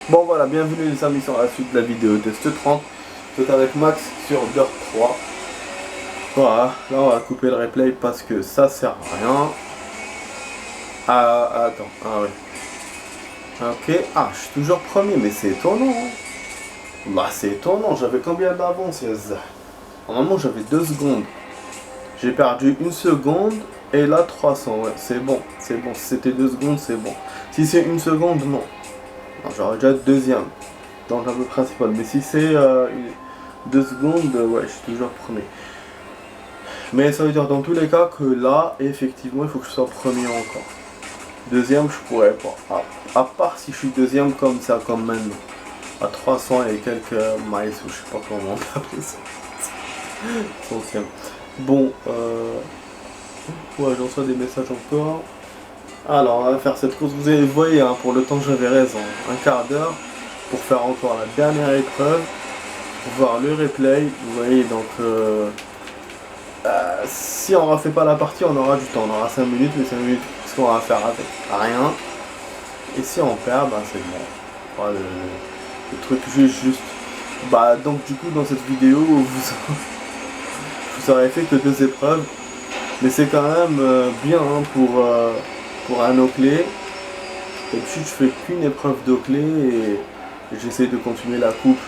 Bon voilà, bienvenue les amis sur la suite de la vidéo test 30. Tout avec Max sur Dirt 3. Voilà, là on va couper le replay parce que ça sert à rien. Ah attends, ah ouais. Ok, ah je suis toujours premier, mais c'est étonnant. Hein. Bah c'est étonnant, j'avais combien d'avance Yazza? Normalement j'avais 2 secondes. J'ai perdu 1 seconde et là 300, ouais c'est bon, c'est bon. Si c'était 2 secondes c'est bon. Si c'est 1 seconde, non. J'aurais déjà deuxième dans le tableau principal. Mais si c'est 2 secondes, ouais, je suis toujours premier. Mais ça veut dire dans tous les cas que là, effectivement, il faut que je sois premier encore. Deuxième, je pourrais pas. À part si je suis deuxième comme ça, comme maintenant. À 300 et quelques miles, ou je sais pas comment on appelle ça. Centième. Bon, ouais, j'en reçois des messages encore. Alors, on va faire cette course. Vous voyez, hein, pour le temps, j'avais raison. Un quart d'heure pour faire encore la dernière épreuve. Pour voir le replay. Vous voyez, donc, si on ne refait pas la partie, on aura du temps. On aura 5 minutes, mais 5 minutes, qu'est-ce qu'on va faire avec? Rien. Et si on perd, bah, c'est bon. Voilà, le truc juste. Bah, donc, du coup, dans cette vidéo, vous aurez fait que 2 épreuves. Mais c'est quand même bien hein, pour un eau-clé. D'habitude je fais qu'une épreuve d'eau-clé et j'essaie de continuer la coupe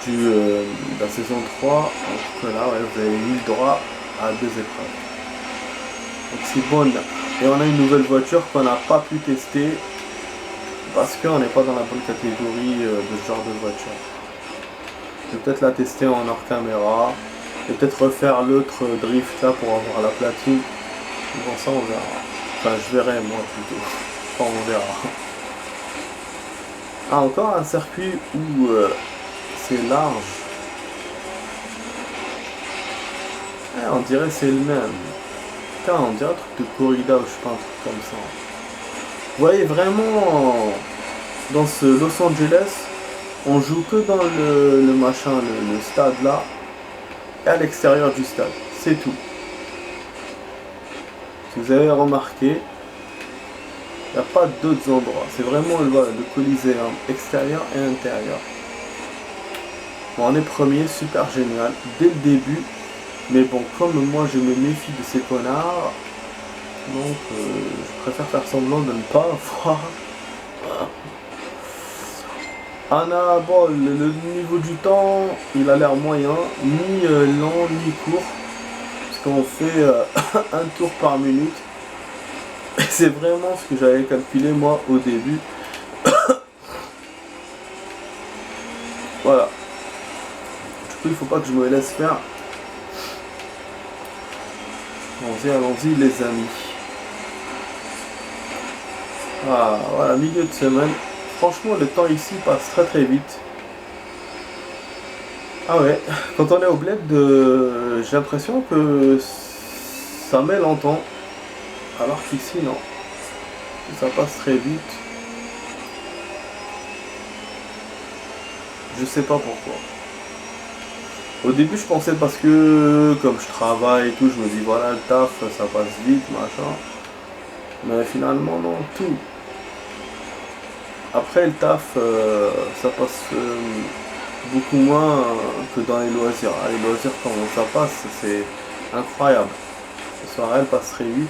de la saison 3. Donc là ouais, vous avez eu le droit à 2 épreuves. Donc c'est bon. Et on a une nouvelle voiture qu'on n'a pas pu tester parce qu'on n'est pas dans la bonne catégorie de ce genre de voiture. Je vais peut-être la tester en hors caméra. Et peut-être refaire l'autre drift là pour avoir la platine. Bon ça on verra. Enfin je verrai moi plutôt. Enfin on verra. Ah encore un circuit où c'est large. Ah, on dirait c'est le même. Putain on dirait un truc de corrida ou je sais pas un truc comme ça. Vous voyez vraiment dans ce Los Angeles on joue que dans le machin, le stade là. Et à l'extérieur du stade, c'est tout. Si vous avez remarqué, il n'y a pas d'autres endroits. C'est vraiment le Coliseum extérieur et intérieur. Bon, on est premier, super génial, dès le début. Mais bon, comme moi je me méfie de ces connards, donc je préfère faire semblant de ne pas voir. Anna, bon, le niveau du temps, il a l'air moyen, ni lent, ni court. Parce qu'on fait un tour par minute. Et c'est vraiment ce que j'avais calculé moi au début. Voilà. Du coup, il faut pas que je me laisse faire. Allons-y les amis. Ah, voilà, milieu de semaine. Franchement, le temps ici passe très très vite. Ah ouais, quand on est au bled, j'ai l'impression que ça met longtemps. Alors qu'ici, non. Ça passe très vite. Je sais pas pourquoi. Au début, je pensais parce que, comme je travaille et tout, je me dis voilà, le taf, ça passe vite, machin. Mais finalement, non, tout. Après, le taf, ça passe beaucoup moins que dans les loisirs. Ah, les loisirs, comment ça passe, c'est incroyable. Les soirées, elles passent très vite.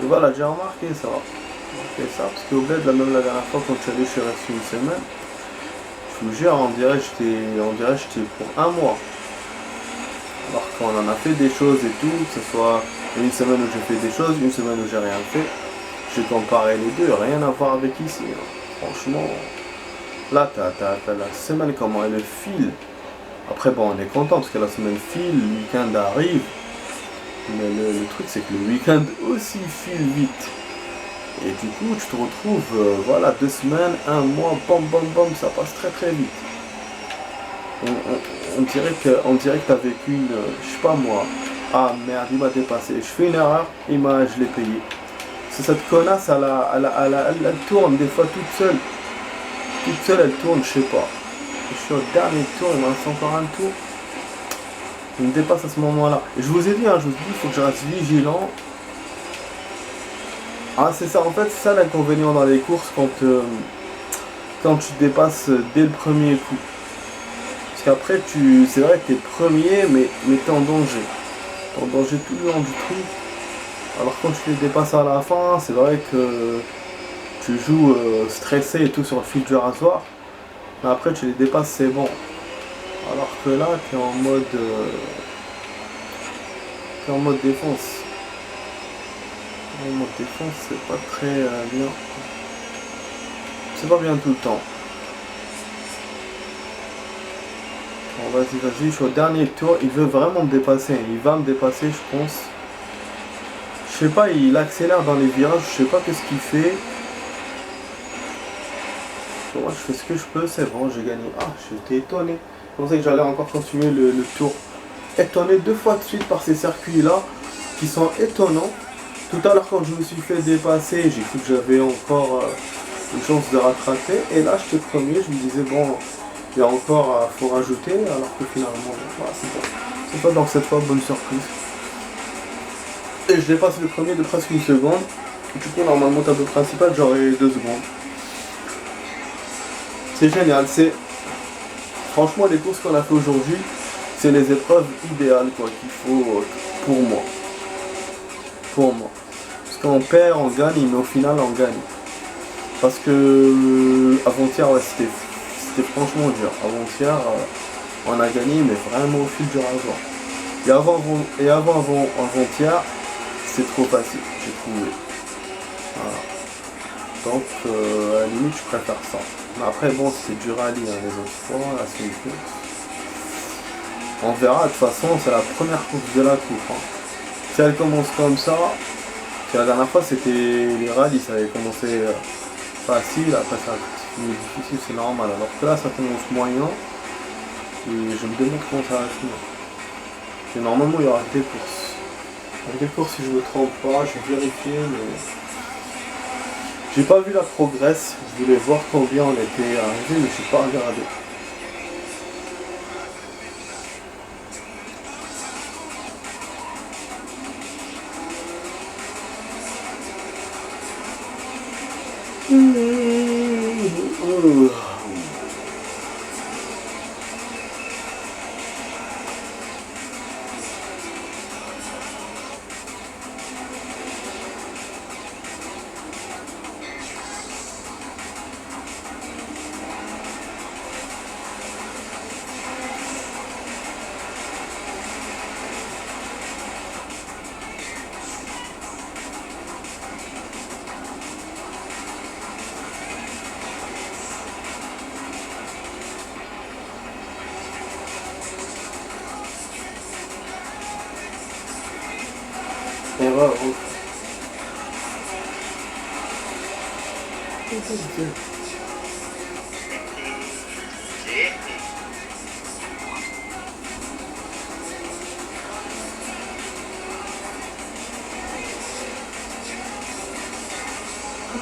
Et voilà, j'ai remarqué ça. Parce qu'au bled, même la dernière fois, quand je suis allé, je suis resté une semaine. Je vous jure, on dirait que j'étais pour un mois. Alors qu'on en a fait des choses et tout, que ce soit une semaine où j'ai fait des choses, une semaine où j'ai rien fait. J'ai comparé les deux, rien à voir avec ici. Hein. Franchement, là, t'as la semaine, comment elle file. Après, bon, on est content parce que la semaine file, le week-end arrive. Mais le truc, c'est que le week-end aussi file vite. Et du coup, tu te retrouves, voilà, 2 semaines, 1 mois, bam, bam, bam, ça passe très très vite. On dirait que t'as vécu une, je sais pas moi, ah merde, il m'a dépassé. Je fais une erreur, je l'ai payé. C'est cette connasse, elle tourne des fois toute seule. Toute seule, elle tourne, je sais pas. Je suis au dernier tour, il me reste encore un tour. Il me dépasse à ce moment-là. Et je vous ai dit, hein, il faut que je reste vigilant. Ah c'est ça, en fait, c'est ça l'inconvénient dans les courses quand quand tu dépasses dès le premier coup. Parce qu'après, c'est vrai que t'es premier, mais t'es en danger. T'es en danger tout le long du truc. Alors quand tu les dépasses à la fin, c'est vrai que tu joues stressé et tout sur le fil du rasoir. Mais après, tu les dépasses, c'est bon. Alors que là, t'es en mode défense. En mode défense, c'est pas très bien. C'est pas bien tout le temps. Bon, vas-y, je suis au dernier tour. Il veut vraiment me dépasser. Il va me dépasser, je pense. Je sais pas, il accélère dans les virages. Je sais pas qu'est-ce qu'il fait. Moi, je fais ce que je peux. C'est bon, j'ai gagné. Ah, j'étais étonné. Je pensais que j'allais encore continuer le tour. Étonné 2 fois de suite par ces circuits-là qui sont étonnants. Tout à l'heure, quand je me suis fait dépasser, j'ai cru que j'avais encore une chance de rattraper. Et là, j'étais premier. Je me disais, bon, il y a encore, faut rajouter. Alors que finalement, voilà, c'est bon. C'est pas donc cette fois, bonne surprise. Et je dépasse le premier de presque une seconde. Du coup, normalement, tableau principal, j'aurai 2 secondes. C'est génial. Franchement, les courses qu'on a fait aujourd'hui, c'est les épreuves idéales quoi qu'il faut pour moi. Parce qu'on perd, on gagne, mais au final, on gagne. Parce que avant-hier, ouais, c'était franchement dur. Avant-hier, on a gagné, mais vraiment au fil du rasoir. Et avant-hier, c'est trop facile, j'ai trouvé. Voilà. Donc, à la limite, je préfère ça. Mais après, bon, c'est du rallye hein, les autres fois, là, c'est une course. On verra, de toute façon, c'est la première course de la coupe. Hein. Si elle commence comme ça, la dernière fois, c'était les rallyes, ça avait commencé facile, après ça a fini difficile, c'est normal. Alors que là, ça commence moyen, et je me demande comment ça va finir. Et normalement, il y aura des courses. Des courses, si je me trompe pas, je vais vérifier, mais... J'ai pas vu la progresse, je voulais voir combien on était arrivé, mais je suis pas regardé. Erreur.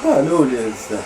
Alô, Lisa.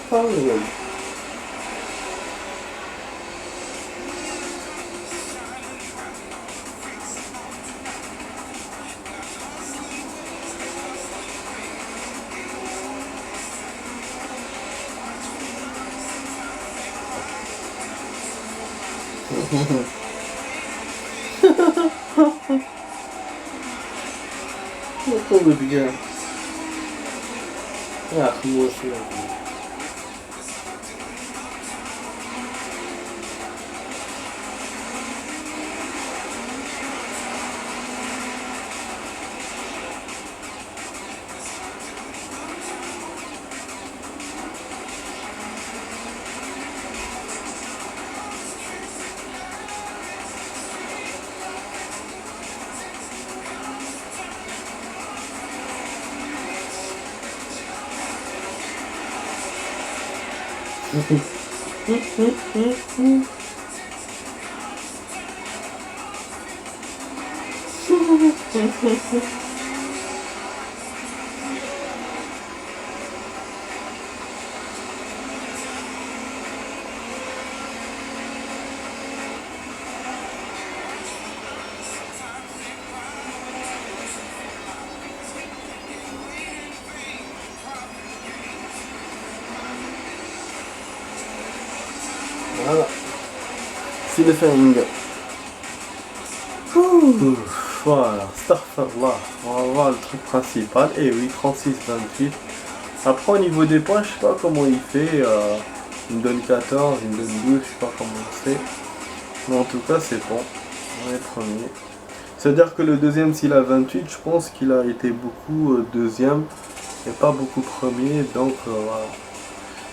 Fala, Como bien. Ah, moço. Voilà. C'est le fering. Voilà, Starfallah. On va voir le truc principal. Et oui, 36-28. Après, au niveau des points, je sais pas comment il fait. Il me donne 14, il me donne 12, je sais pas comment c'est. Mais en tout cas, c'est bon. On est premier. C'est-à-dire que le deuxième, s'il a 28, je pense qu'il a été beaucoup deuxième et pas beaucoup premier. Donc, voilà.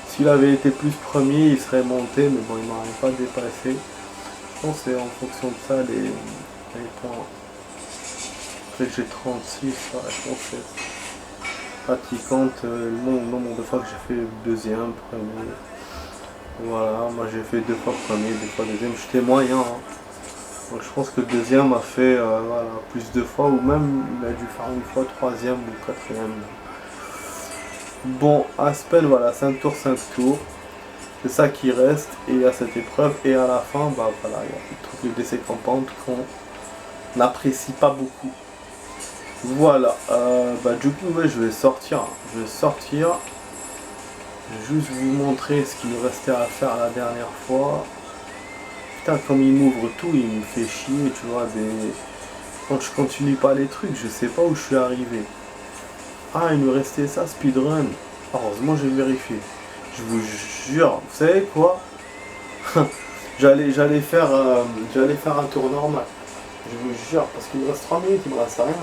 S'il avait été plus premier, il serait monté, mais bon, il m'aurait pas dépassé. Je pense que c'est en fonction de ça les points. Après j'ai 36, ouais, je pense que c'est pratiquement le nombre de fois que j'ai fait deuxième, premier. Voilà, moi j'ai fait 2 fois premier, 2 fois deuxième, j'étais moyen. Hein. Donc je pense que le deuxième a fait voilà, plus de fois, ou même il a dû faire une fois troisième ou quatrième. Bon, Aspen, voilà, 5 tours, 5 tours. C'est ça qui reste, et à cette épreuve, et à la fin, bah voilà, il y a le truc de décès campante qu'on n'apprécie pas beaucoup. Voilà, bah du coup, ouais, je vais sortir. Je vais juste vous montrer ce qu'il nous restait à faire la dernière fois. Putain, comme il m'ouvre tout, il me fait chier, tu vois, quand je continue pas les trucs, je sais pas où je suis arrivé. Ah, il nous restait ça, speedrun. Heureusement, j'ai vérifié. Je vous jure, vous savez quoi? j'allais faire un tour normal. Je vous jure, parce qu'il me reste 3 minutes, il me reste rien.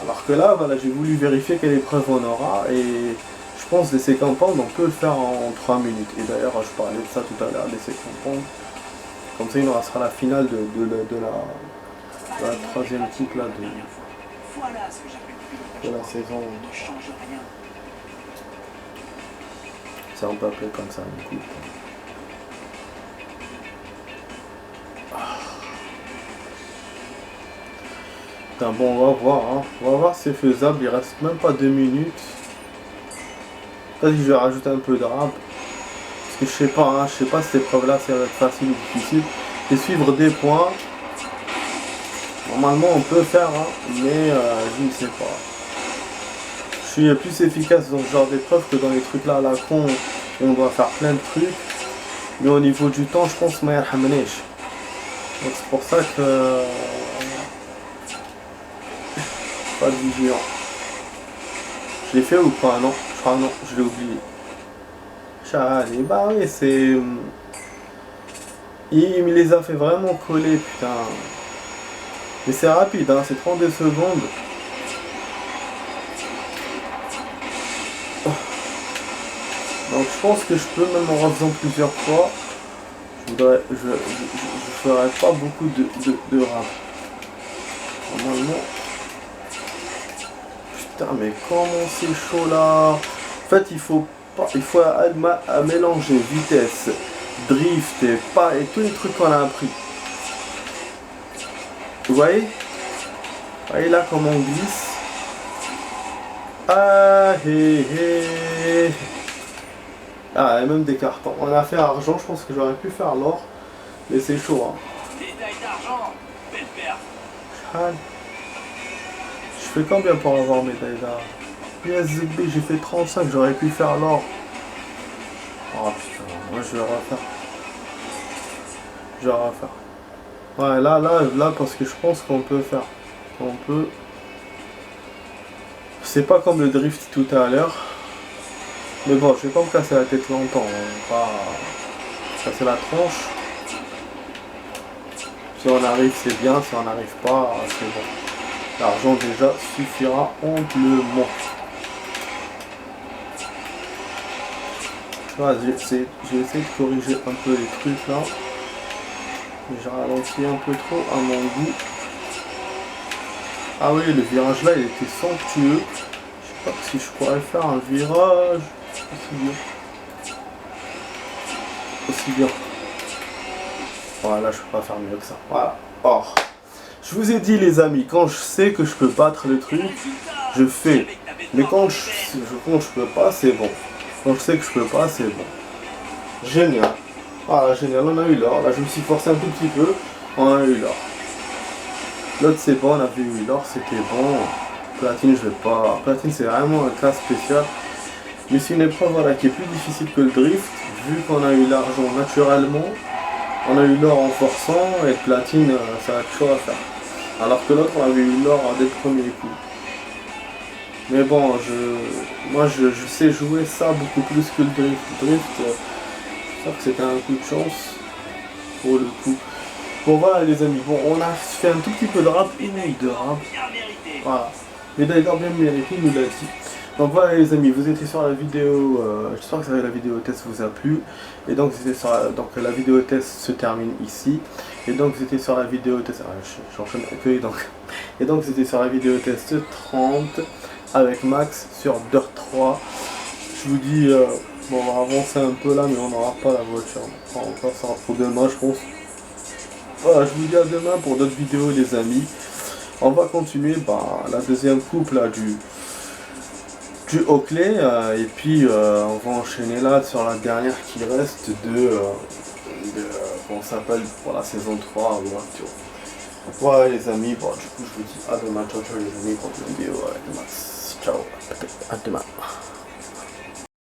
Alors que là, voilà, j'ai voulu vérifier quelle épreuve on aura, et je pense l'essai campant, on peut le faire en 3 minutes. Et d'ailleurs, je parlais de ça tout à l'heure, l'essai campant. Comme ça, il nous restera la finale de la troisième type là, de la saison. Ça, on peut appeler comme ça, du coup. Putain, bon, on va voir, hein. On va voir si c'est faisable, il reste même pas 2 minutes. Peut-être que je vais rajouter un peu de rap. Parce que je sais pas, hein, je sais pas si cette épreuve là, ça va être facile ou difficile. Et suivre des points. Normalement, on peut faire, hein, mais je ne sais pas. Je suis plus efficace dans ce genre d'épreuve que dans les trucs là à la con où on doit faire plein de trucs. Mais au niveau du temps, je pense que ma yarhamnesh. Donc c'est pour ça que pas de vigilant. Je l'ai fait ou pas? Non, je crois non, je l'ai oublié. Charlie, bah oui, c'est. Il me les a fait vraiment coller, putain. Mais c'est rapide, hein, c'est 32 secondes. Donc je pense que je peux, même en refaisant plusieurs fois, je ferai pas beaucoup de rap. Normalement. Putain, mais comment c'est chaud là. En fait, il faut mélanger vitesse, drift et tous les trucs qu'on a appris. Vous voyez? Vous voyez là comment on glisse. Ah, hé, hé. Ah, et même des cartons. On a fait argent, je pense que j'aurais pu faire l'or. Mais c'est chaud, hein. Médaille d'argent, belle perte. Je fais combien pour avoir médaille d'argent? PSB, j'ai fait 35, j'aurais pu faire l'or. Oh putain, moi je vais refaire. Ouais, là, parce que je pense qu'on peut faire. On peut. C'est pas comme le drift tout à l'heure. Mais bon, je vais pas me casser la tête longtemps. On va pas casser la tronche. Si on arrive, c'est bien. Si on n'arrive pas, c'est bon. L'argent déjà suffira amplement. J'ai essayé de corriger un peu les trucs là. Mais j'ai ralenti un peu trop à mon goût. Ah oui, le virage là, il était somptueux. Je sais pas si je pourrais faire un virage. C'est bien. aussi bien. Voilà, je peux pas faire mieux que ça. Voilà. Oh. Je vous ai dit les amis, quand je sais que je peux battre le truc, je fais. Mais quand je peux pas, c'est bon. Quand je sais que je peux pas, c'est bon. Génial. Voilà, génial, on a eu l'or. Là, je me suis forcé un tout petit peu. On a eu l'or. L'autre, c'est bon, on avait eu l'or, c'était bon. Platine, je vais pas. Platine, c'est vraiment un cas spécial. Mais c'est une épreuve voilà, qui est plus difficile que le drift, vu qu'on a eu l'argent naturellement. On a eu l'or en forçant, et platine, ça va être chaud à faire. Alors que l'autre, on avait eu l'or dès le premier coup. Mais bon, moi je sais jouer ça beaucoup plus que le drift. Le drift, je crois que c'était un coup de chance pour le coup. Bon voilà les amis, bon on a fait un tout petit peu de rap, une heure de rap. Voilà. Médaille d'or bien méritée, il nous l'a dit. Donc voilà les amis, vous étiez sur la vidéo, j'espère que la vidéo test vous a plu. Et donc, la vidéo test se termine ici. Et donc vous étiez sur la vidéo test, j'enchaîne accueil donc. Et donc c'était sur la vidéo test 30 avec Max sur Dirt 3. Je vous dis, bon on va avancer un peu là mais on n'aura pas la voiture. Enfin, on passera pour demain je pense. Voilà, je vous dis à demain pour d'autres vidéos les amis. On va continuer la deuxième coupe là du Oakley et puis on va enchaîner là sur la dernière qui reste comment ça s'appelle pour la saison 3 voiture. Voilà les amis, bon du coup je vous dis à demain, ciao ciao les amis pour une vidéo avec Max. Ciao, à demain.